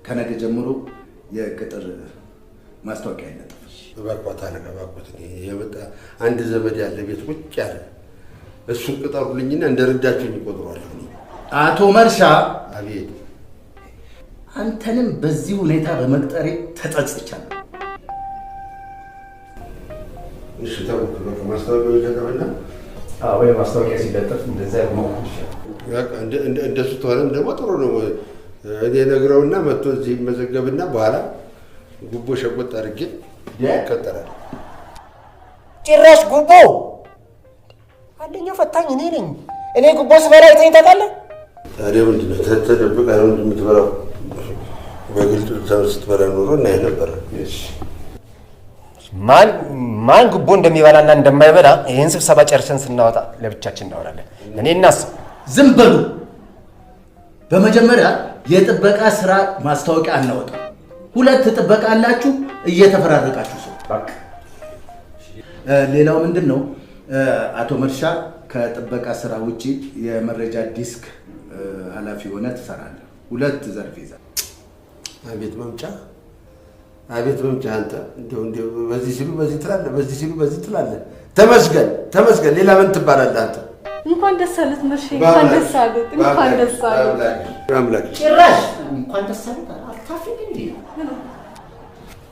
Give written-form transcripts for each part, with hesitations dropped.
ከነገ ጀምሮ የቅጥር ማስታወቂያ ይለጠፍ። እባክዎት አለቃ እባክዎት፣ የመጣ አንድ ዘመድ ያለ ቤት ቁጭ ያለ እሱን ቅጠሩልኝና እንደረዳችሁኝ ይቆጥሯል። አቶ መርሻ። አቤት። አንተንም በዚህ ሁኔታ በመቅጠሬ ተጸጽቻለሁ። እሺ ተውት፣ በቃ ማስታወቂያው ይገባና ወይ ማስታወቂያ ሲለጠፍ እንደዛ ነው ይሻላል። በቃ እንደሱ ተሆነም ደግሞ ጥሩ ነው። እኔ ነግረውና መጥቶ እዚህ መዘገብና በኋላ ጉቦ ሸቆጥ አድርጌ ይቀጠራል። ጭራሽ ጉቦ! አንደኛው ፈታኝ እኔ ነኝ። እኔ ጉቦ ስበላ አይተኸኝ ታውቃለህ? ታዲያ ምንድን ነው ተደብቀህ ነው የምትበላው? በግልጽ ስትበላ ኖሮ እናይ ነበረ። ማን ጉቦ እንደሚበላና እንደማይበላ ይህን ስብሰባ ጨርሰን ስናወጣ ለብቻችን እናወራለን። እኔ እናስብ። ዝም በሉ። በመጀመሪያ የጥበቃ ስራ ማስታወቂያ አናወጣ። 2 ጥበቃ አላችሁ፣ እየተፈራረቃችሁ ሰው። በቃ ሌላው ምንድን ነው? አቶ መርሻ ከጥበቃ ስራ ውጪ የመረጃ ዲስክ ኃላፊ ሆነ ትሰራለህ። 2 ዘርፍ ይዘህ። አቤት መምጫ፣ አቤት መምጫ። አንተ እንደው በዚህ ሲሉ በዚህ ትላለህ፣ በዚህ ሲሉ በዚህ ትላለህ። ተመስገን ተመስገን። ሌላ ምን ትባላለህ አንተ? እንኳን ደስ አለት መርሼ፣ እንኳን ደስ አለት፣ እንኳን ደስ አለት። አምላክ ጭራሽ እንኳን ደስ አለት አልታፍኝ እንዴ?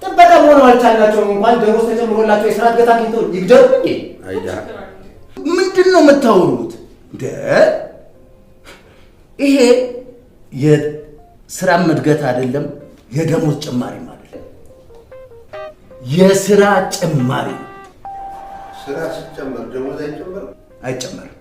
ጥበቃ መሆን አልቻላቸውም። እንኳን ደሞዝ ተጨምሮላቸው የስራ እድገት አግኝተው ይግደሉ እንዴ? አይዳ ምንድን ነው የምታወሩት? ይሄ የስራ እድገት አይደለም፣ የደሞዝ ጭማሪም አይደለም፣ የስራ ጭማሪ። ስራ ሲጨመር ደሞዝ አይጨመርም? አይጨመርም።